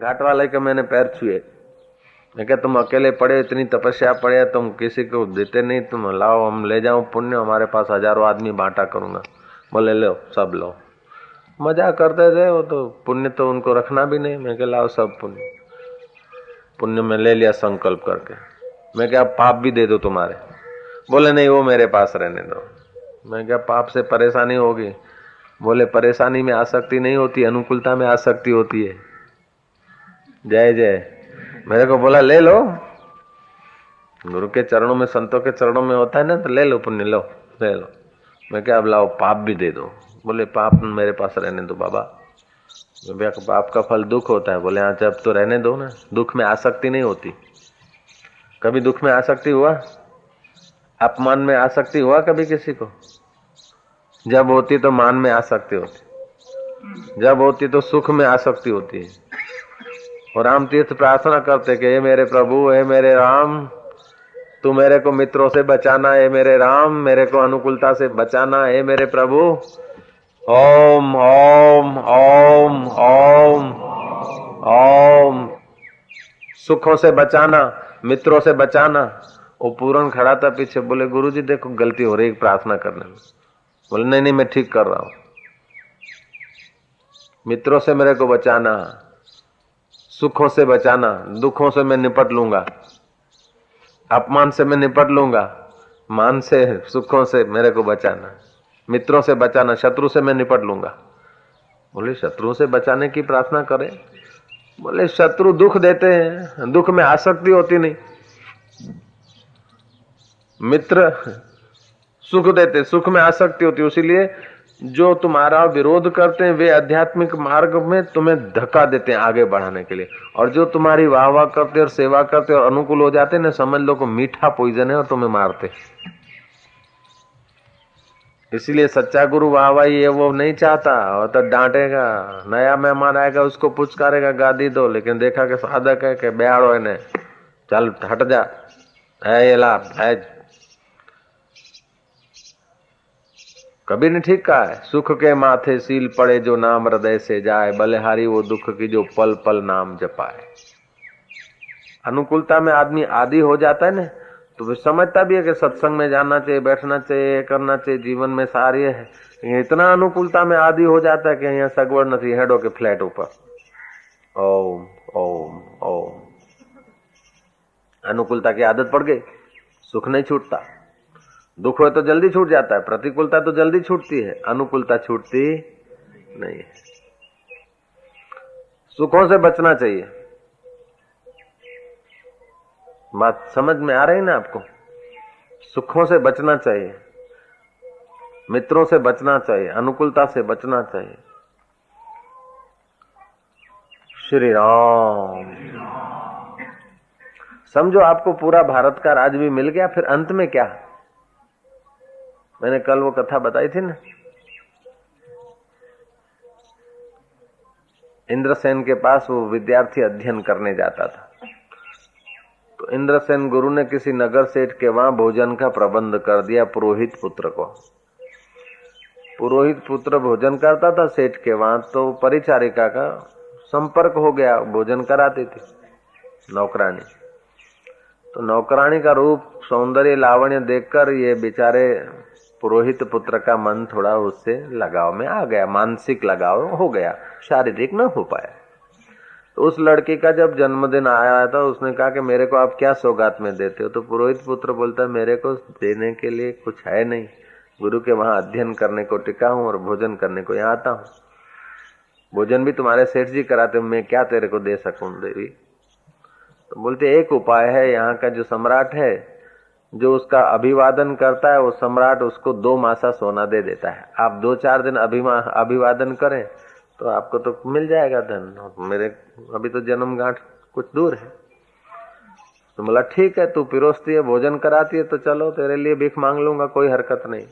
घाट वाले के मैंने पैर छुए। मैं क्या तुम अकेले पड़े, इतनी तपस्या पड़े, तुम किसी को देते नहीं, तुम लाओ हम ले जाओ पुण्य, हमारे पास हजारों आदमी बांटा करूंगा। बोले लो सब लो। मजा करते थे वो, तो पुण्य तो उनको रखना भी नहीं। मैं क्या लाओ सब पुण्य। पुण्य में ले लिया संकल्प करके। मैं क्या पाप भी दे दो तुम्हारे। बोले नहीं वो मेरे पास रहने दो। मैं क्या पाप से परेशानी होगी। बोले परेशानी में आसक्ति नहीं होती, अनुकूलता में आसक्ति होती है। जय जय। मेरे को बोला ले लो, गुरु के चरणों में, संतों के चरणों में होता है ना, तो ले लो पुण्य, लो ले लो। मैं क्या अब लाओ पाप भी दे दो। बोले पाप मेरे पास रहने दो बाबा। पाप का फल दुख होता है। बोले हाँ जब तो रहने दो ना, दुख में आसक्ति नहीं होती। कभी दुख में आसक्ति हुआ, अपमान में आसक्ति हुआ कभी किसी को? जब होती तो मान में आसक्ति होती, जब होती तो सुख में आसक्ति होती है। और राम तीर्थ प्रार्थना करते कि हे मेरे प्रभु, हे मेरे राम, तू मेरे को मित्रों से बचाना, हे मेरे राम, मेरे को अनुकूलता से बचाना, हे मेरे प्रभु। ओम ओम ओम ओम ओम। सुखों से बचाना, मित्रों से बचाना। वो पूरन खड़ा था पीछे। बोले गुरुजी देखो गलती हो रही प्रार्थना करने में। बोले नहीं नहीं मैं ठीक कर रहा हूं। मित्रों से मेरे को बचाना, सुखों से बचाना, दुखों से मैं निपट लूंगा, अपमान से मैं निपट लूंगा, मान से, सुखों से मेरे को बचाना, मित्रों से बचाना, शत्रु से मैं निपट लूंगा। बोले शत्रु से बचाने की प्रार्थना करें? बोले शत्रु दुख देते हैं, दुख में आसक्ति होती नहीं। मित्र सुख देते, सुख में आसक्ति होती। इसीलिए जो तुम्हारा विरोध करते हैं वे आध्यात्मिक मार्ग में तुम्हें धक्का देते हैं आगे बढ़ाने के लिए, और जो तुम्हारी वाह वाह करते और सेवा करते और अनुकूल हो जाते ना, समझ लो को मीठा पॉइजन है और तुम्हें मारते। इसलिए सच्चा गुरु वाहवाही है वो नहीं चाहता, और तो डांटेगा। नया मेहमान आएगा उसको पुचकारेगा गादी दो, लेकिन देखा कि साधक है कि बेहाड़ो है, चल हट जा, है ये लाभ है। कबीर ने ठीक कहा है, सुख के माथे सील पड़े जो नाम हृदय से जाए, बलिहारी वो दुख की जो पल पल नाम जपाए। अनुकूलता में आदमी आदि हो जाता है ना, तो वो समझता भी है कि सत्संग में जाना चाहिए, बैठना चाहिए, करना चाहिए, जीवन में सारी है। इतना अनुकूलता में आदि हो जाता है कि यहाँ सगवड़ नहीं, हेडो के फ्लैट ऊपर ओम ओम ओम। अनुकूलता की आदत पड़ गई, सुख नहीं छूटता। दुख हो तो जल्दी छूट जाता है, प्रतिकूलता तो जल्दी छूटती है, अनुकूलता छूटती नहीं है। सुखों से बचना चाहिए। बात समझ में आ रही ना आपको? सुखों से बचना चाहिए, मित्रों से बचना चाहिए, अनुकूलता से बचना चाहिए। श्री राम। समझो आपको पूरा भारत का राज भी मिल गया, फिर अंत में क्या? मैंने कल वो कथा बताई थी ना, इंद्रसेन के पास वो विद्यार्थी अध्ययन करने जाता था। तो इंद्रसेन गुरु ने किसी नगर सेठ के वहां भोजन का प्रबंध कर दिया पुरोहित पुत्र को। पुरोहित पुत्र भोजन करता था सेठ के वहां, तो परिचारिका का संपर्क हो गया, भोजन कराती थी नौकरानी। तो नौकरानी का रूप, सौंदर्य, लावण्य देखकर ये बेचारे पुरोहित पुत्र का मन थोड़ा उससे लगाव में आ गया, मानसिक लगाव हो गया, शारीरिक न हो पाया। तो उस लड़की का जब जन्मदिन आया था, उसने कहा कि मेरे को आप क्या सौगात में देते हो? तो पुरोहित पुत्र बोलता है मेरे को देने के लिए कुछ है नहीं, गुरु के वहां अध्ययन करने को टिका हूं और भोजन करने को यहाँ आता हूं। भोजन भी तुम्हारे सेठ जी कराते, मैं क्या तेरे को दे सकूं देवी? तो बोलते एक उपाय है, यहाँ का जो सम्राट है, जो उसका अभिवादन करता है वो सम्राट उसको 2 मासा सोना दे देता है। आप 2-4 दिन अभिवादन करें तो आपको तो मिल जाएगा धन। मेरे अभी तो जन्म गांठ कुछ दूर है। तो बोला ठीक है, तू पिरोसती है, भोजन कराती है, तो चलो तेरे लिए भीख मांग लूंगा, कोई हरकत नहीं।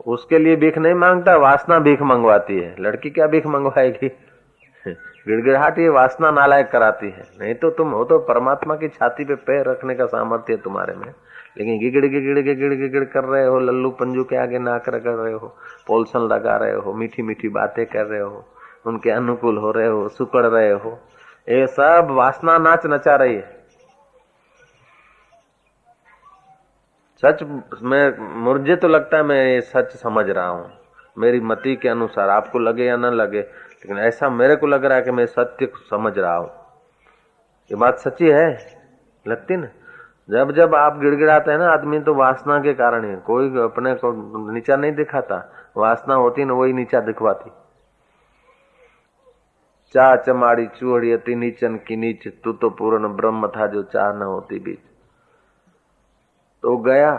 उसके लिए भीख नहीं मांगता, वासना भीख मंगवाती है। लड़की क्या भीख मंगवाएगी? गिड़गिड़ाहट ये वासना नालायक कराती है। नहीं तो तुम हो तो परमात्मा की छाती पे पैर रखने का सामर्थ्य है तुम्हारे में, लेकिन गिगड़ गिगड़ गिगड़ गिगड़ कर रहे हो, लल्लू पंजू के आगे नाक रगड़ रहे हो, पोलसन लगा रहे हो, मीठी मीठी बातें कर रहे हो, उनके अनुकूल हो रहे हो, सुकड़ रहे हो, ये सब वासना नाच नचा रही है। सच मुझे तो लगता है मैं ये सच समझ रहा हूं, मेरी मति के अनुसार, आपको लगे या न लगे, लेकिन ऐसा मेरे को लग रहा है कि मैं सत्य समझ रहा हूं। ये बात सच्ची है, लगती ना। जब जब आप गिड़गिड़ाते हैं ना आदमी, तो वासना के कारण ही। कोई अपने को नीचा नहीं दिखाता, वासना होती ना वही नीचा दिखवाती। चाह चमाड़ी चूहड़ी अति नीचन की नीच, तू तो पूर्ण ब्रह्म था जो चाह न होती बीच। तो गया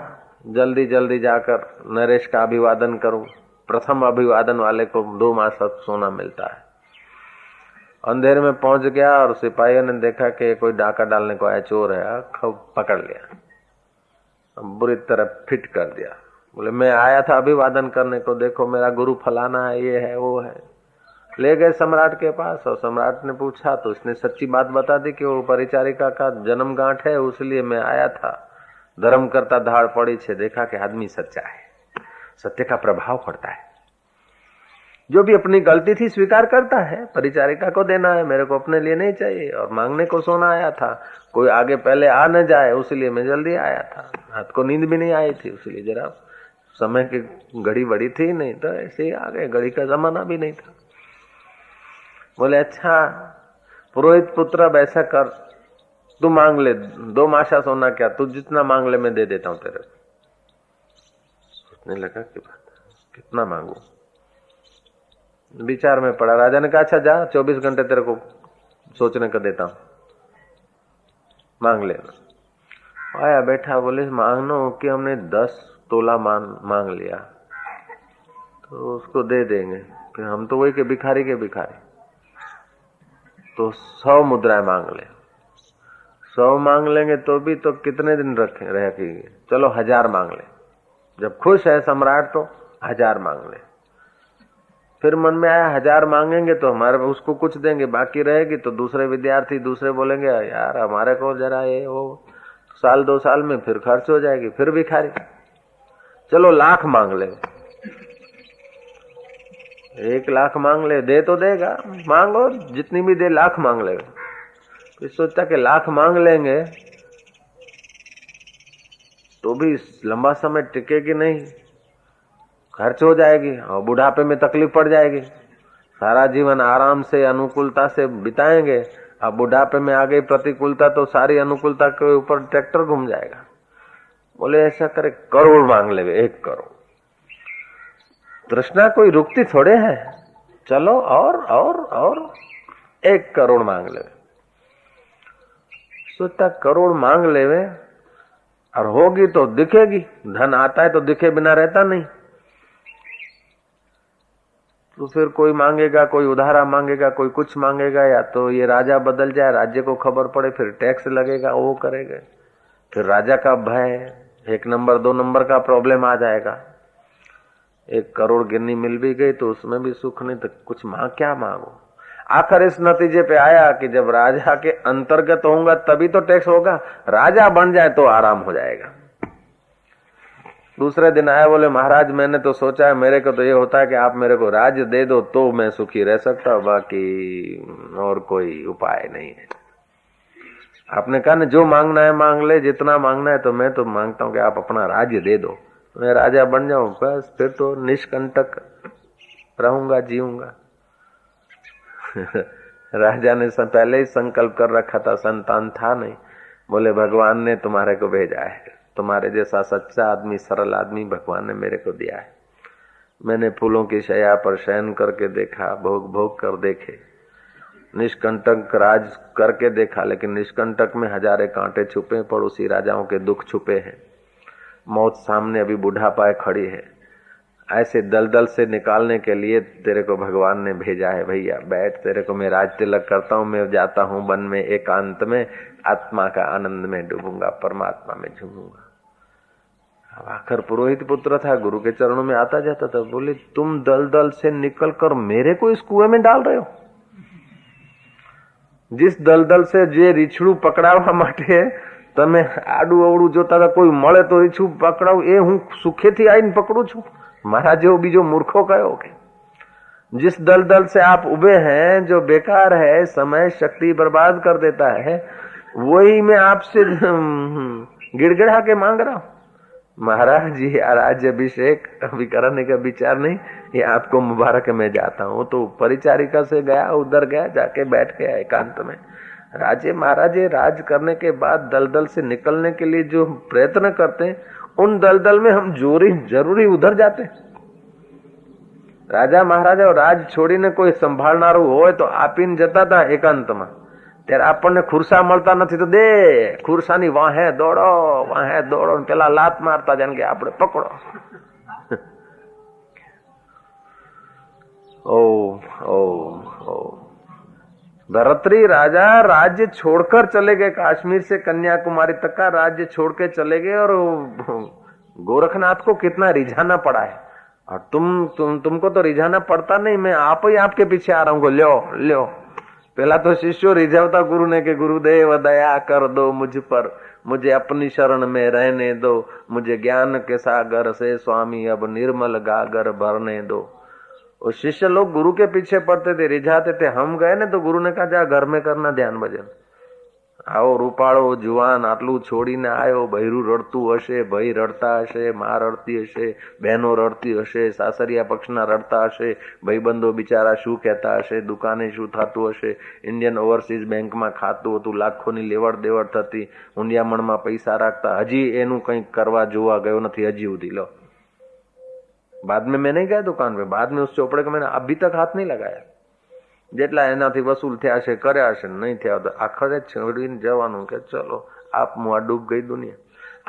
जल्दी जल्दी जाकर नरेश का अभिवादन करूं। प्रथम अभिवादन वाले को 2 मास सोना मिलता है। अंधेरे में पहुंच गया और सिपाहियों ने देखा कि कोई डाका डालने को आया, चोर है, पकड़ लिया, बुरी तरह फिट कर दिया। बोले मैं आया था अभिवादन करने को, देखो मेरा गुरु फलाना है, ये है वो है। ले गए सम्राट के पास और सम्राट ने पूछा तो उसने सच्ची बात बता दी कि वो परिचारिका का जन्म गांठ है, उसलिए मैं आया था। धर्म करता धाड़ पड़ी छे, देखा कि आदमी सच्चा है, सत्य का प्रभाव पड़ता है। जो भी अपनी गलती थी स्वीकार करता है, परिचारिका को देना है, मेरे को अपने लिए नहीं चाहिए। और मांगने को सोना आया था, कोई आगे पहले आ न जाए उसलिए मैं जल्दी आया था। रात को नींद भी नहीं आई थी, उसलिए जरा समय की घड़ी बड़ी थी नहीं, तो ऐसे ही आ गए, घड़ी का जमाना भी नहीं था। बोले अच्छा पुरोहित पुत्र, अब ऐसा कर, तू मांग ले 2 मासा सोना, क्या तू जितना मांग ले मैं दे देता हूं तेरे को। सोचने लगा कि कितना मांगू, विचार में पड़ा। राजा ने कहा अच्छा जा, 24 घंटे तेरे को सोचने का देता हूं, मांग लेना। आया बैठा, बोले मांगनो कि हमने 10 तोला मांग लिया तो उसको दे देंगे, फिर हम तो वही के भिखारी के भिखारी, तो 100 मुद्राएं मांग ले। 100 मांग लेंगे तो भी तो कितने दिन रखेंगे, चलो 1000 मांग ले। जब खुश है सम्राट तो 1000 मांग ले। फिर मन में आया 1000 मांगेंगे तो हमारे उसको कुछ देंगे, बाकी रहेगी तो दूसरे विद्यार्थी दूसरे बोलेंगे यार हमारे को जरा ये वो, साल 2 साल में फिर खर्च हो जाएगी, फिर भिखारी। चलो 1,00,000 मांग ले, 1,00,000 मांग ले, दे तो देगा, मांगो जितनी भी दे, 1,00,000 मांग लेगा। फिर सोचा कि 1,00,000 मांग लेंगे तो भी लंबा समय टिकेगी नहीं, खर्च हो जाएगी और बुढ़ापे में तकलीफ पड़ जाएगी। सारा जीवन आराम से अनुकूलता से बिताएंगे, अब बुढ़ापे में आ गई प्रतिकूलता तो सारी अनुकूलता के ऊपर ट्रैक्टर घूम जाएगा। बोले ऐसा करे, 1 करोड़ मांग ले, 1 करोड़। तृष्णा कोई रुकती थोड़े है, चलो और 1 करोड़ मांग ले। सोचता करोड़ मांग लेवे और होगी तो दिखेगी, धन आता है तो दिखे बिना रहता नहीं। तो फिर कोई मांगेगा, कोई उधारा मांगेगा, कोई कुछ मांगेगा, या तो ये राजा बदल जाए, राज्य को खबर पड़े, फिर टैक्स लगेगा, वो करेगा, फिर राजा का भय, 1 नंबर 2 नंबर का प्रॉब्लम आ जाएगा। 1 करोड़ गिरनी मिल भी गई तो उसमें भी सुख नहीं, तो कुछ क्या मांगो। आखिर इस नतीजे पे आया कि जब राजा के अंतर्गत होऊंगा तभी तो टैक्स होगा, राजा बन जाए तो आराम हो जाएगा। दूसरे दिन आया, बोले महाराज मैंने तो सोचा है, मेरे को तो ये होता है कि आप मेरे को राज्य दे दो तो मैं सुखी रह सकता हूं, बाकी और कोई उपाय नहीं है। आपने कहा ना जो मांगना है मांग ले, जितना मांगना है, तो मैं तो मांगता हूं कि आप अपना राज्य दे दो, मैं राजा बन जाऊं, बस फिर तो निष्कंटक रहूंगा, जीऊंगा। राजा ने पहले ही संकल्प कर रखा था, संतान था नहीं। बोले भगवान ने तुम्हारे को भेजा है, तुम्हारे जैसा सच्चा आदमी, सरल आदमी भगवान ने मेरे को दिया है। मैंने फूलों की शैया पर शयन करके देखा, भोग भोग कर देखे, निष्कंटक राज करके देखा, लेकिन निष्कंटक में हजारे कांटे छुपे, पड़ोसी राजाओं के दुख छुपे हैं, मौत सामने अभी बुढ़ापा खड़ी है। ऐसे दलदल से निकालने के लिए तेरे को भगवान ने भेजा है। भैया बैठ, तेरे को मैं राज तिलक करता हूँ, मैं जाता हूँ वन में एकांत में, आत्मा का आनंद में डूबूंगा, परमात्मा में झूमूंगा। आखिर पुरोहित पुत्र था, गुरु के चरणों में आता जाता था। बोले तुम दलदल से निकल कर मेरे को इस कुएं में डाल रहे हो? जिस दलदल से जे રીછડું પકડાવવા માટે તમે આડું અવળું જોતા હતા, કોઈ મળે તો રીછડું પકડાવું, એ હું સુખેથી આવીને પકડું છું? મારા જેવો બીજો મૂર્ખો કયો કે जिस दलदल से आप उबे हैं, जो बेकार है, समय शक्ति बर्बाद कर देता है, वही मैं आपसे गिड़गिड़ा के मांग रहा हूं। महाराज जी राज्य अभिषेक अभी करने का विचार नहीं, ये आपको मुबारक है, मैं जाता हूँ। तो परिचारिका से गया, उधर गया, जाके बैठ गया एकांत में। राजे महाराजे राज करने के बाद दलदल से निकलने के लिए जो प्रयत्न करते हैं, उन दलदल में हम जरूरी उधर जाते हैं। राजा महाराजा और राज छोड़ीने કોઈ સંભાળનારું હોય તો આપીને જતા હતા એકાંતમાં। ત્યારે આપણને ખુરસા મળતા નથી તો દે ખુરસાની વાહે દોડો પેલા લાત મારતા જાણ કે આપણે પકડો। ओ भरतरी राजा राज्य छोड़कर चले गए, कश्मीर से कन्याकुमारी तक का राज्य छोड़ के चले गए, और गोरखनाथ को कितना रिझाना पड़ा है। और तुमको तो रिझाना पड़ता नहीं, मैं आप ही आपके पीछे आ रहा हूँ, लो। पहला तो शिष्यो रिझावता गुरु ने कि गुरुदेव दया कर दो मुझ पर, मुझे अपनी शरण में रहने दो, मुझे ज्ञान के सागर से स्वामी अब निर्मल गागर भरने दो। और शिष्य लोग गुरु के पीछे पड़ते थे, रिझाते थे। हम गए ने तो गुरु ने कहा जा घर में करना ध्यान भजन। आओ रूपाड़ो जुवान आटलू छोड़ीने आयो, बहिरू रड़तू हशे, भाई रड़ता हशे, मां रड़ती हशे, बहनो रड़ती हशे, सासरिया पक्षना रड़ता हशे, भाईबंधो बिचारा शू कहता हशे, दुकाने शू थातुं हशे, इंडियन ओवरसीज बैंक में खातुं हतुं, लाखोनी लेवड़ देवड़ थती, हुंडियामण में पैसा राखता, हजी एनु कंईक करवा जोवा गयो नथी हजी सुधी। लो बाद में मैं नहीं गया दुकान पे, बाद में उस चोपड़े को मैंने अभी तक हाथ नहीं लगाया। જેટલા એનાથી વસૂલ થયા છે કર્યા હશે, નહીં થયા તો આખરે છોડીને જવાનું કે ચલો આપ મુઆ ડૂબ ગઈ દુનિયા।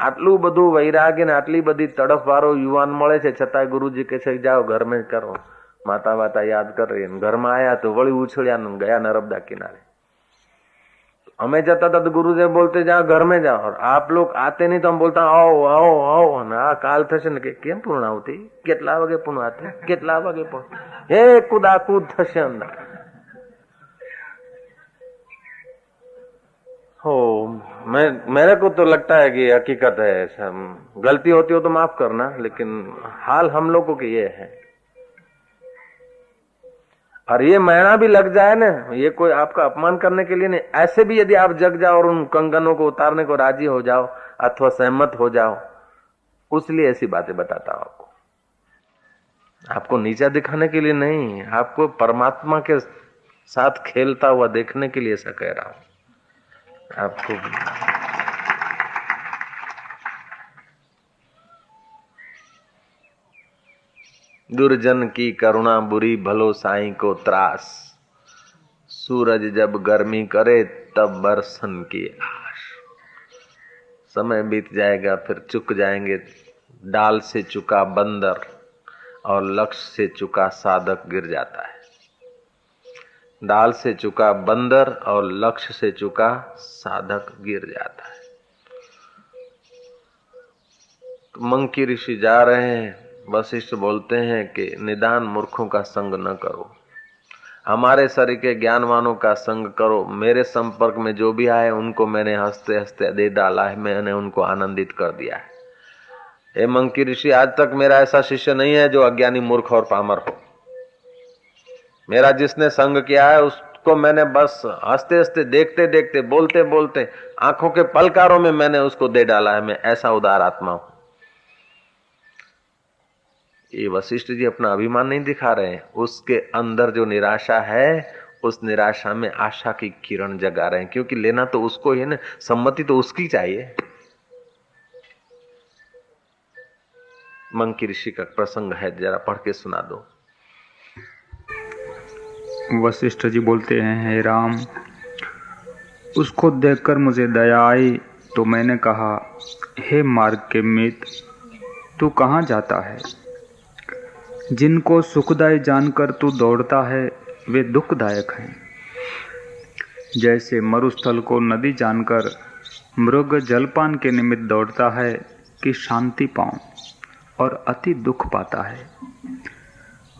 આટલું બધું વૈરાગ્ય ને આટલી બધી તડફ વાળો યુવાન મળે છે, છતાંય ગુરુજી કહે છે જાઓ ઘર में કરો, માતા વાતા યાદ કરી। ઘરમાં આયા તો વળી ઉછળ્યા ગયા નર્મદા કિનારે। हमें जाता था तो गुरुदेव बोलते जाओ घर में जाओ, और आप लोग आते नहीं तो हम बोलता आओ आओ आओ ना काल थशे ने केम पूर्णाहुति કેટલા વાગે પૂર્ણાहुति કેટલા વાગે हे કુદાકુદ થશે અંદર। हो मेरे को तो लगता है कि हकीकत है, गलती होती हो तो माफ करना, लेकिन हाल हम लोगों की ये है। और ये महीना भी लग जाए ना, ये कोई आपका अपमान करने के लिए नहीं, ऐसे भी यदि आप जग जाओ और उन कंगनों को उतारने को राजी हो जाओ अथवा सहमत हो जाओ, उसलिए ऐसी बातें बताता हूं आपको नीचा दिखाने के लिए नहीं, आपको परमात्मा के साथ खेलता हुआ देखने के लिए ऐसा कह रहा हूं आपको। दुर्जन की करुणा बुरी भलो साईं को त्रास, सूरज जब गर्मी करे तब बरसन की आश। समय बीत जाएगा फिर चुक जाएंगे, डाल से चुका बंदर और लक्ष्य से चुका साधक गिर जाता है। डाल से चुका बंदर और लक्ष्य से चुका साधक गिर जाता है। तो मंकी ऋषि जा रहे हैं, वशिष्ठ बोलते हैं कि निदान मूर्खों का संग न करो, हमारे शरीर के ज्ञानवानों का संग करो। मेरे संपर्क में जो भी आए उनको मैंने हंसते हंसते दे डाला है, मैंने उनको आनंदित कर दिया है। हे मंकी ऋषि, आज तक मेरा ऐसा शिष्य नहीं है जो अज्ञानी मूर्ख और पामर हो। मेरा जिसने संग किया है उसको मैंने बस हंसते हंसते देखते देखते बोलते बोलते आंखों के पलकारों में मैंने उसको दे डाला है। मैं ऐसा उदार आत्मा हूं। ये वशिष्ठ जी अपना अभिमान नहीं दिखा रहे हैं, उसके अंदर जो निराशा है उस निराशा में आशा की किरण जगा रहे हैं, क्योंकि लेना तो उसको ही है ना, सम्मति तो उसकी चाहिए। मंकी ऋषि का प्रसंग है, जरा पढ़ के सुना दो। वशिष्ठ जी बोलते हैं, हे राम, उसको देखकर मुझे दया आई तो मैंने कहा, हे मार्ग के मित्र, तू कहाँ जाता है? जिनको सुखदायी जानकर तू दौड़ता है वे दुखदायक हैं। जैसे मरुस्थल को नदी जानकर मृग जलपान के निमित्त दौड़ता है कि शांति पाऊं और अति दुख पाता है,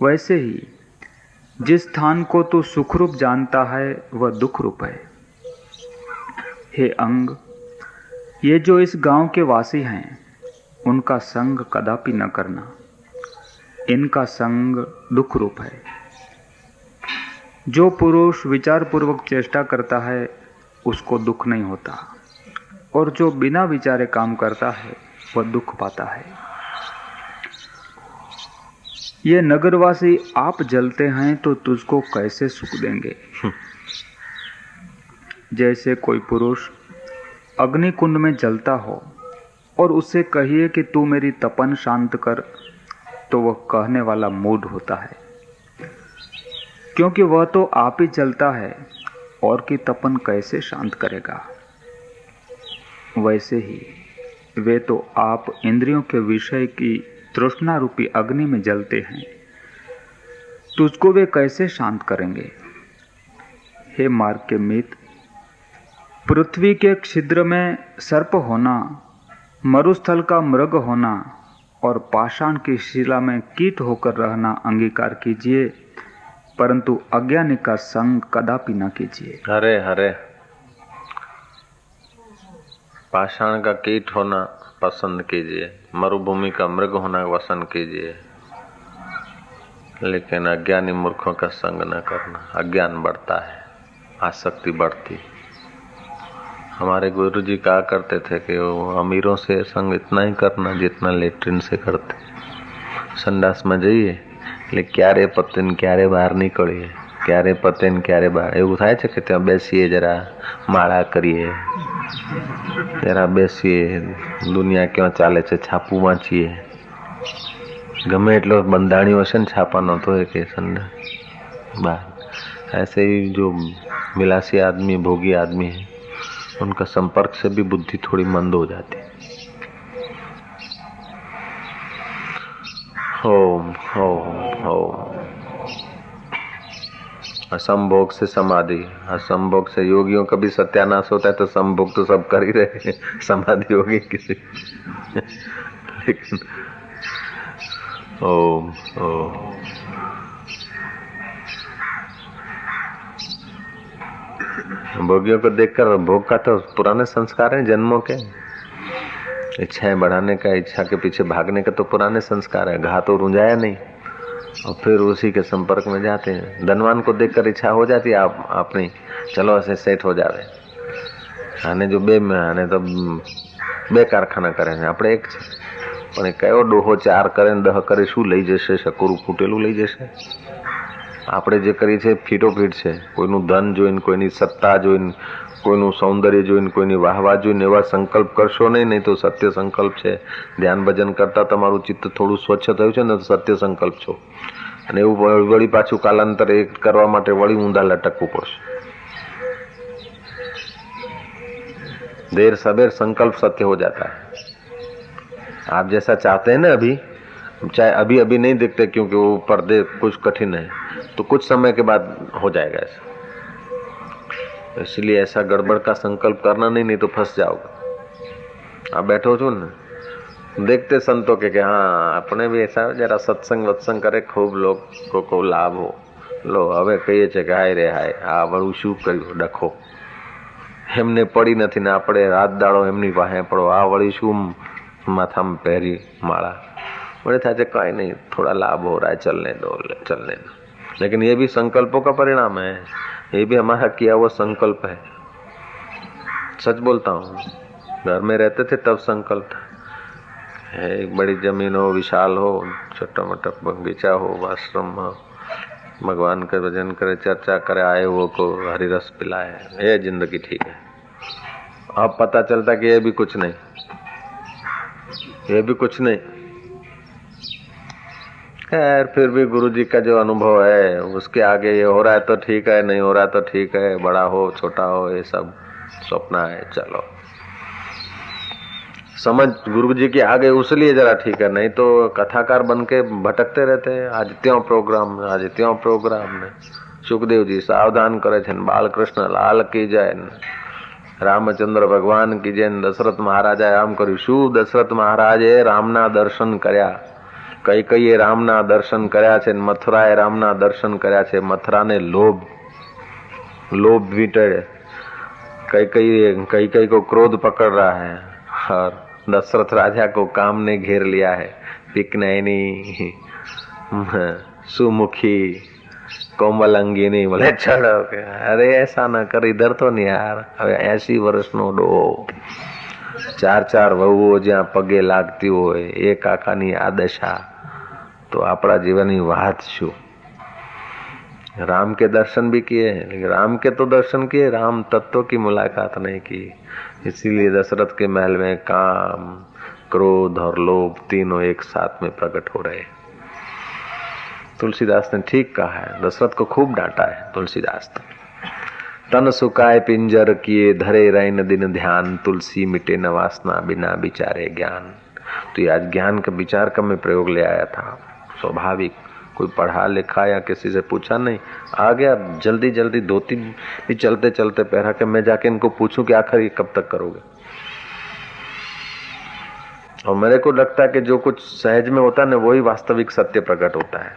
वैसे ही जिस स्थान को तू सुखरूप जानता है वह दुख रूप है। हे अंग, ये जो इस गांव के वासी हैं उनका संग कदापि न करना, इनका संग दुख रूप है। जो पुरुष विचार पूर्वक चेष्टा करता है उसको दुख नहीं होता, और जो बिना विचारे काम करता है वह दुख पाता है। ये नगरवासी आप जलते हैं तो तुझको कैसे सुख देंगे। जैसे कोई पुरुष अग्निकुंड में जलता हो और उससे कहिए कि तू मेरी तपन शांत कर, तो वह कहने वाला मूढ़ होता है, क्योंकि वह तो आप ही जलता है और की तपन कैसे शांत करेगा। वैसे ही वे तो आप इंद्रियों के विषय की तृष्णा रूपी अग्नि में जलते हैं, तुझको वे कैसे शांत करेंगे। हे मार्ग के मित्र, पृथ्वी के छिद्र में सर्प होना, मरुस्थल का मृग होना और पाषाण की शिला में कीट होकर रहना अंगीकार कीजिए, परंतु अज्ञानी का संग कदापि न कीजिए। हरे हरे, पाषाण का कीट होना पसंद कीजिए, मरुभूमि का मृग होना पसंद कीजिए, लेकिन अज्ञानी मूर्खों का संग न करना। अज्ञान बढ़ता है, आसक्ति बढ़ती। हमारे गुरु जी कहा करते थे कि वो अमीरों से संग इतना ही करना जितना लेट्रिन से करते। संडास में જઈએ એટલે ક્યારે પતન ક્યારે બહાર નીકળીએ, ક્યારે પતન ક્યારે બહાર, એવું થાય છે કે ત્યાં બેસીએ, જરા માળા કરીએ, જરા બેસીએ, દુનિયા ક્યાં ચાલે છે છાપું વાંચીએ, ગમે એટલો બંધાણીઓ હશે ને છાપાનો તો એ કે સંડાસ બહાર। ऐसे ही जो विलासी आदमी, भोगी आदमी है, उनका संपर्क से भी बुद्धि थोड़ी मंद हो जाती। ओम ओम ओम। असंभोग से समाधि, असंभोग से योगियों का भी सत्यानाश होता है, तो संभोग तो सब कर ही रहे हैं, समाधि होगी किसी। लेकिन ओम ओम। भोगियों को देखकर, भोग का तो पुराने संस्कार हैं जन्मों के, इच्छाएं बढ़ाने का, इच्छा के पीछे भागने का तो पुराने संस्कार है। घा तो रुंझाया नहीं और फिर उसी के संपर्क में जाते हैं। धनवान को देखकर इच्छा हो जाती है आप अपनी, चलो ऐसे सेट हो जावे। आने जो बे में आने तो बे कारखाना करे ने આપણે એક છે, પણ એ કયો ડોહો 4 કરે ને 10 કરે શું લઈ જશે, શકરું ફૂટેલું લઈ જશે। આપણે જે કરી છે ફીટોફીટ છે। કોઈનું ધન જોઈને, કોઈની સત્તા જોઈને, કોઈનું સૌંદર્ય જોઈને, કોઈની વાહવા જોઈને એવા સંકલ્પ કરશો નહીં, નહીં તો સત્ય સંકલ્પ છે। ધ્યાન ભજન કરતા તમારું ચિત્ત થોડું સ્વચ્છ થયું છે ને તો સત્ય સંકલ્પ છો, અને એવું વળી પાછું કાલાંતરે એક કરવા માટે વળી ઊંધા લટકવું પડશે। देर सबेर संकल्प सत्य हो जाता है। आप जैसा चाहते हैं ना अभी, चाहे अभी अभी नहीं दिखते क्योंकि वो पर्दे कुछ कठिन है, तो कुछ समय के बाद हो जाएगा ऐसा। इसलिए ऐसा गड़बड़ का संकल्प करना नहीं, नहीं तो फंस जाओगे। आप बैठो छो ना, देखते संतों के हाँ अपने भी ऐसा जरा सत्संग वत्संग करे, खूब लोग को लाभ हो। लो હવે કહીએ છે કે હાય રે હાય, આ વળું શું કર્યું ડખો, એમને પડી નથી ને આપણે રાત દાડો એમની પાસે પડો, આ વળી શું માથામાં પહેરી માળા। बड़े था कहीं नहीं, थोड़ा लाभ हो रहा है, चलने दो चलने दो। लेकिन ये भी संकल्पों का परिणाम है, ये भी हमारा किया हुआ संकल्प है। सच बोलता हूँ, घर में रहते थे तब संकल्प था, एक बड़ी जमीन हो, विशाल हो, छोटा मोटा बगीचा हो, आश्रम हो, भगवान का भजन करे, चर्चा करे, आए वो को हरी रस पिलाए, ये जिंदगी ठीक है। अब पता चलता कि ये भी कुछ नहीं, ये भी कुछ नहीं। खैर फिर भी गुरु जी का जो अनुभव है उसके आगे ये हो रहा है तो ठीक है, नहीं हो रहा तो ठीक है, बड़ा हो छोटा हो ये सब स्वप्न है। चलो समझ गुरु जी के आगे उसलिए जरा ठीक है, नहीं तो कथाकार बन के भटकते रहते हैं। आज त्यों प्रोग्राम, आज त्यों प्रोग्राम में सुखदेव जी सावधान करे छे, बालकृष्ण लाल की जय, रामचंद्र भगवान की जय, दशरथ महाराजाए आम कर्યું। શું દશરથ મહારાજે રામના દર્શન કર્યા, કૈકેયીએ રામના દર્શન કર્યા છે, મથુરાએ રામના દર્શન કર્યા છે। મથુરાને लोभ वीटे, कई को क्रोध पकड़ रहा है और दशरथ राजा को काम ने घेर लिया है। पिकनैनी, सुमुखी, कोमल अंगिनी बोले चढ़ो के अरे ऐसा ना कर, इधर तो नहीं यार, હવે 80 વર્ષનો ડોહો, 4 વહુઓ જ્યાં પગે લાગતી હોય, એ કાકાની આ દશા, तो આપણા જીવનની વાત શું। राम के दर्शन भी किए, लेकिन राम के तो दर्शन किए, राम तत्व की मुलाकात नहीं की। इसीलिए दशरथ के महल में काम, क्रोध और लोभ तीनों एक साथ में प्रकट हो रहे। तुलसीदास ने ठीक कहा है, दशरथ को खूब डांटा है तुलसीदास ने। तन सुकाए पिंजर किए, धरे रैन दिन ध्यान, तुलसी मिटे न वासना, बिना विचारे ज्ञान। तो ये आज ज्ञान का विचार का मैं प्रयोग ले आया था, स्वाभाविक, कोई पढ़ा लिखा या किसी से पूछा नहीं, आ गया जल्दी जल्दी, 2-3 भी चलते चलते पैरा के मैं जाके इनको पूछूं कि आखिर ये कब तक करोगे। और मेरे को लगता है कि जो कुछ सहज में होता है ना, वही वास्तविक सत्य प्रकट होता है।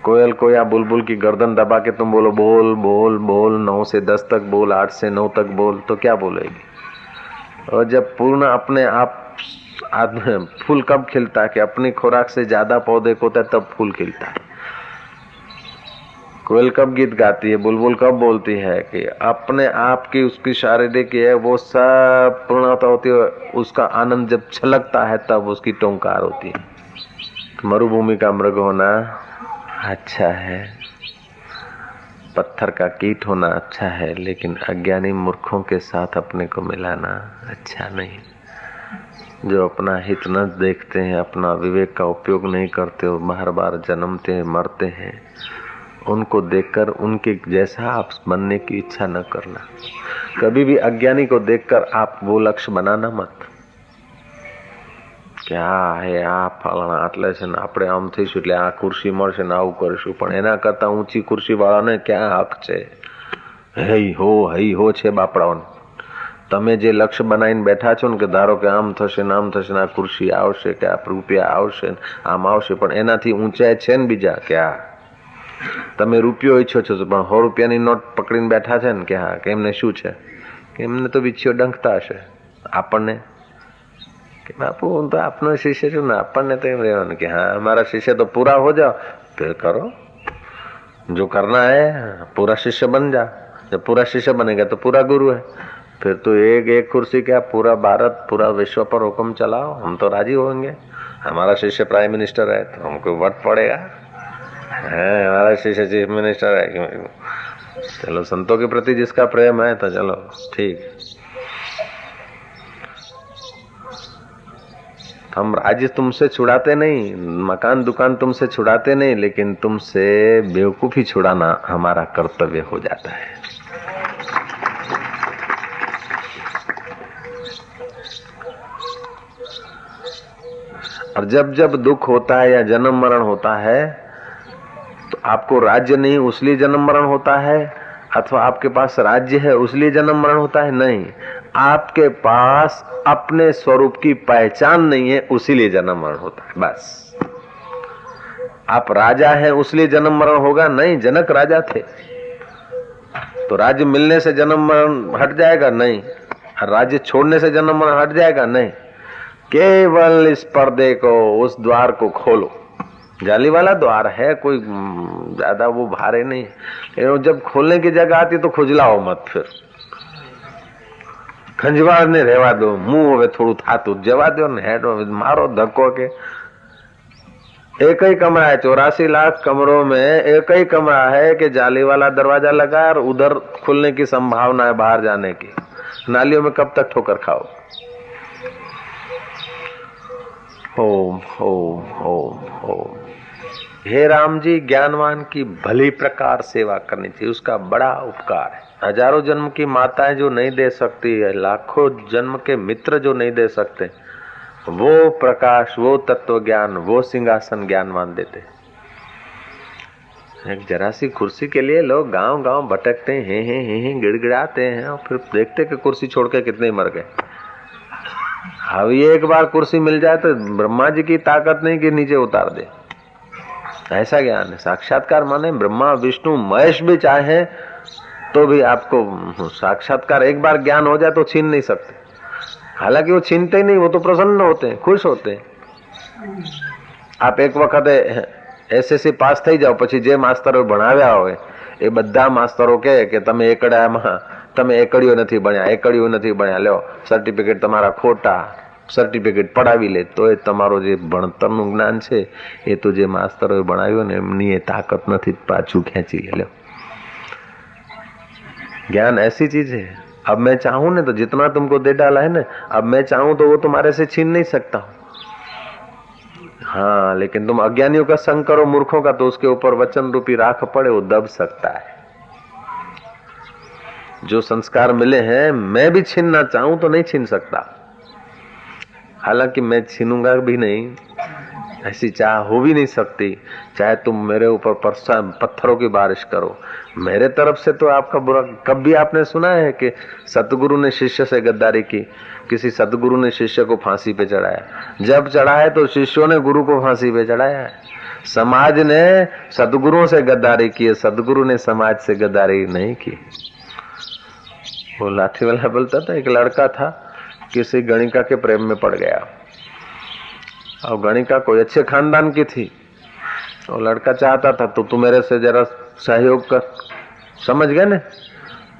कोयल को या बुलबुल की गर्दन दबा के तुम बोलो बोल बोल बोल, 9 से 10 तक बोल, 8 से 9 तक बोल, तो क्या बोलेगी। और जब पूर्ण अपने आप आदमी, फूल कब खिलता है कि अपनी खुराक से ज्यादा पौधे को होता है, तब फूल खिलता है। कोयल कब गीत गाती है, बुलबुल कब बोलती है कि अपने आप की उसकी शारीरिक है वो सब पूर्णता होती है, उसका आनंद जब छलकता है तब उसकी टोंकार होती है। मरुभूमि का मृग होना अच्छा है, पत्थर का कीट होना अच्छा है, लेकिन अज्ञानी मूर्खों के साथ अपने को मिलाना अच्छा नहीं। जो अपना हित न देखते हैं, अपना विवेक का उपयोग नहीं करते और बार बार जन्मते हैं, मरते हैं, उनको देखकर उनके जैसा आप बनने की इच्छा न करना। कभी भी अज्ञानी को देखकर आप वो लक्ष्य बनाना मत। क्या है આ ફલાણા આટલે છે ને આપણે આમ થઈશું એટલે આ ખુરશી મળશે ને આવું કરીશું, પણ એના કરતા ઊંચી ખુરશી વાળાને ક્યાં હક છે। હઈ હો છે બાપડાઓને। તમે જે લક્ષ્ય બનાવીને બેઠા છો ને કે ધારો કે આમ થશે ને આમ થશે ને આ ખુરશી આવશે કે આ રૂપિયા આવશે ને આમ આવશે, પણ એનાથી ઊંચાઈ છે ને બીજા કે આ તમે રૂપિયો ઈચ્છો છો, પણ 100 રૂપિયાની નોટ પકડીને બેઠા છે ને કે હા કે એમને શું છે, કે એમને તો વિછીઓ ડંખતા હશે। આપણને कि बापू हूँ तो अपना शिष्य छू ना, अपन तो एम रहने कि हाँ हमारा शिष्य तो पूरा हो जाओ, फिर करो जो करना है, पूरा शिष्य बन जा। जब पूरा शिष्य बनेगा तो पूरा गुरु है, फिर तो एक कुर्सी क्या पूरा भारत पूरा विश्व पर हुक्म चलाओ, हम तो राजी होंगे। हमारा शिष्य प्राइम मिनिस्टर है तो हमको वोट पड़ेगा, हमारा शिष्य चीफ मिनिस्टर है। चलो संतों के प्रति जिसका प्रेम है तो चलो ठीक। हम राज्य तुमसे छुड़ाते नहीं, मकान दुकान तुमसे छुड़ाते नहीं, लेकिन तुमसे बेवकूफी छुड़ाना हमारा कर्तव्य हो जाता है। और जब जब दुख होता है या जन्म मरण होता है तो आपको राज्य नहीं उसलिए जन्म मरण होता है, अथवा आपके पास राज्य है उसलिए जन्म मरण होता है, नहीं, आपके पास अपने स्वरूप की पहचान नहीं है उसीलिए जन्म मरण होता है। बस आप राजा हैं उसलिए जन्म मरण होगा, नहीं, जनक राजा थे तो राज्य मिलने से जन्म मरण हट जाएगा, नहीं, राज्य छोड़ने से जन्म मरण हट जाएगा, नहीं। केवल इस पर्दे को, उस द्वार को खोलो। जाली वाला द्वार है, कोई ज्यादा वो भारे नहीं, लेकिन जब खोलने की जगह आती तो खुजलाओ मत, फिर खंजवार ने रहवा दो, मुंह હવે થોડું થાતું જવા દો ને, હેડ મારો ધક્કો કે एक ही कमरा है, 84 लाख कमरों में एक ही कमरा है कि जाली वाला दरवाजा लगा और उधर खुलने की संभावना है बाहर जाने की। नालियों में कब तक ठोकर खाओ। ओम ओम ओम ओम। हे राम जी, ज्ञानवान की भली प्रकार सेवा करनी चाहिए, उसका बड़ा उपकार है। हजारों जन्म की माताएं जो नहीं दे सकती है, लाखों जन्म के मित्र जो नहीं दे सकते, वो प्रकाश, वो तत्व ज्ञान, वो सिंहासन ज्ञानवान देते। एक जरा सी कुर्सी के लिए लोग गांव गांव भटकते हैं, गिड़गिड़ाते हैं, और फिर देखते कि कुर्सी छोड़ के कितने मर गए। अब ये एक बार कुर्सी मिल जाए तो ब्रह्मा जी की ताकत नहीं कि नीचे उतार दे, ऐसा ज्ञान है। साक्षात्कार माने ब्रह्मा विष्णु महेश भी चाहे तो भी आपको साक्षात्कार, एक बार ज्ञान हो जाए तो छीन नहीं सकते। हालांकि वो छीनते ही नहीं, वो तो प्रसन्न होते हैं, खुश होते हैं। आप एक वक्त એસએસસી પાસ થઈ જાઓ પછી જે માસ્તરો ભણાવ્યા હોય એ બધા માસ્તરો કહે કે તમે એકડામાં તમે એકડીઓ નથી ભણ્યા, લ્યો સર્ટિફિકેટ તમારા ખોટા, સર્ટિફિકેટ પડાવી લે, તો એ તમારો જે ભણતરનું જ્ઞાન છે એ તો જે માસ્તરોએ ભણાવ્યું ને એમની એ તાકાત નથી, પાછું ખેંચી લે। ज्ञान ऐसी चीज है, अब मैं चाहूं ना तो जितना तुमको दे डाला है ना, अब मैं चाहूं तो वो तुम्हारे से छीन नहीं सकता हूं। हाँ, लेकिन तुम अज्ञानियों का संग करो, मूर्खों का, तो उसके ऊपर वचन रूपी राख पड़े, वो दब सकता है। जो संस्कार मिले हैं मैं भी छीनना चाहूं तो नहीं छीन सकता, हालांकि मैं छीनूंगा भी नहीं, ऐसी चाह हो भी नहीं सकती। चाहे तुम मेरे ऊपर पत्थरों की बारिश करो, मेरे तरफ से तो आपका बुरा। कभी आपने सुना है कि सतगुरु ने शिष्य से गद्दारी की? किसी सतगुरु ने शिष्य को फांसी पे चढ़ाया? जब चढ़ा है तो शिष्यों ने गुरु को फांसी पे चढ़ाया है। समाज ने सतगुरुओं से गद्दारी की है, सतगुरु ने समाज से गद्दारी नहीं की। वो लाठी वाला बोलता था, एक लड़का था किसी गणिका के प्रेम में पड़ गया, और गणिका कोई अच्छे खानदान की थी, और लड़का चाहता था तो तू मेरे से जरा सहयोग कर। समझ गए ना?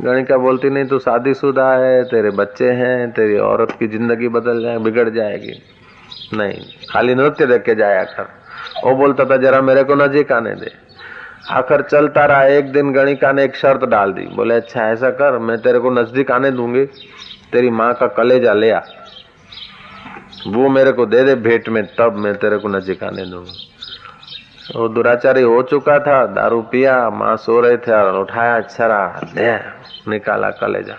गणिका बोलती नहीं, तू शादीशुदा है, तेरे बच्चे हैं, तेरी औरत की जिंदगी बदल जाए, बिगड़ जाएगी, नहीं खाली नृत्य देख के जाया कर। वो बोलता था जरा मेरे को नजीक आने दे। आखिर चलता रहा। एक दिन गणिका ने एक शर्त डाल दी, बोले अच्छा ऐसा कर, मैं तेरे को नजदीक आने दूंगी, तेरी माँ का कलेजा ले आ, वो मेरे को दे दे भेंट में, तब मैं तेरे को नजीक आने दूंगा। वो दुराचारी हो चुका था, दारू पिया, माँ सो रहे थे और उठाया छरा, दे निकाला कलेजा,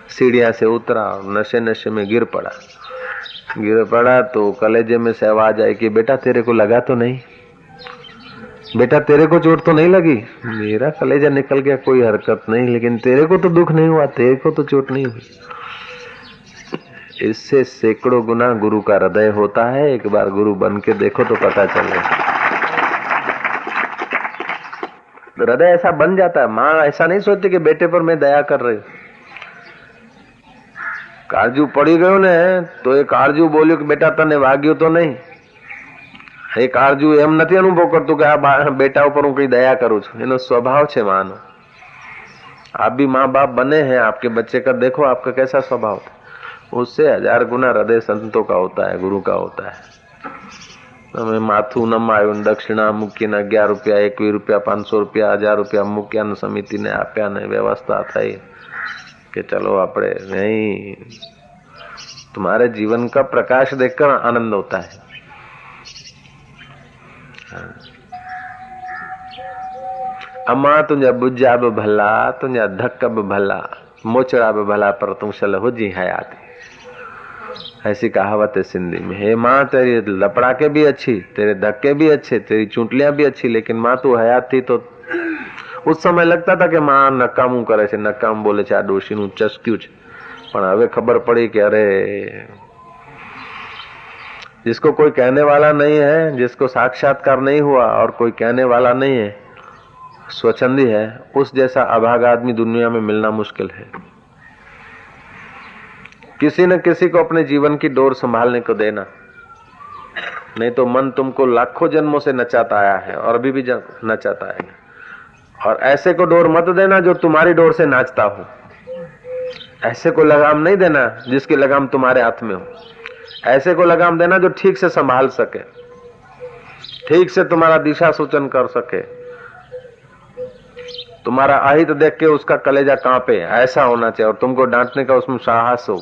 सीढ़ियां से उतरा और नशे नशे में गिर पड़ा तो कलेजे में से आवाज आई कि बेटा तेरे को लगा तो नहीं, बेटा तेरे को चोट तो नहीं लगी? मेरा कलेजा निकल गया, कोई हरकत नहीं, लेकिन तेरे को तो दुख नहीं हुआ, तेरे को तो चोट नहीं हुई। इससे सैकड़ों गुना गुरु का हृदय होता है। एक बार गुरु बन के देखो तो पता चलेगा। हृदय ऐसा बन जाता है। माँ ऐसा नहीं सोचती कि बेटे पर मैं दया कर रही हूं। काळजू पड़ी गयो ने तो एक काळजू बोल्यो कि बेटा तने वाग्यो तो नहीं। एक काळजू एम नहीं अनुभव करतो कि आ बेटा ऊपर हूँ कई दया करूं छू, एनो स्वभाव छे माँ नो। आप भी माँ बाप बने हैं, आपके बच्चे का देखो आपका कैसा स्वभाव था, उससे 1000 गुना हृदय संतों का होता है, गुरु का होता है। તમે માથું નમાયું, દક્ષિણા મૂકીને 11 રૂપિયા, 21 રૂપિયા, 500 રૂપિયા, 1000 રૂપિયા મૂક્યા, સમિતિને આપ્યા ને વ્યવસ્થા થઈ કે ચલો આપણે નહીં। तुम्हारे जीवन का प्रकाश देखकर आनंद होता है। अम्मा तुझा बुझा भी भला, तुझा धक्का भी भला, मोचड़ा भी भला, पर तू सल हो जी हयाती। ऐसी कहावत है सिंधी में। हे माँ तेरी लपड़ाके भी अच्छी, तेरे धक्के भी अच्छे, तेरी चूंटलियां भी अच्छी, लेकिन माँ तू हयात थी तो उस समय लगता था कि माँ नकामू करे छे, नकाम बोले छे, आ डोशीनु चस्क्यू छे। पण हवे खबर पड़ी कि अरे जिसको कोई कहने वाला नहीं है, जिसको साक्षात्कार नहीं हुआ और कोई कहने वाला नहीं है, स्वच्छंदी है, उस जैसा अभागा आदमी दुनिया में मिलना मुश्किल है। किसी न किसी को अपने जीवन की डोर संभालने को देना, नहीं तो मन तुमको लाखों जन्मों से नचाता आया है और अभी भी नचाता है। और ऐसे को डोर मत देना जो तुम्हारी डोर से नाचता हो। ऐसे को लगाम नहीं देना जिसकी लगाम तुम्हारे हाथ में हो। ऐसे को लगाम देना जो ठीक से संभाल सके, ठीक से तुम्हारा दिशा सूचन कर सके, तुम्हारा अहित देख के उसका कलेजा कांपे, ऐसा होना चाहिए, और तुमको डांटने का उसमें साहस हो।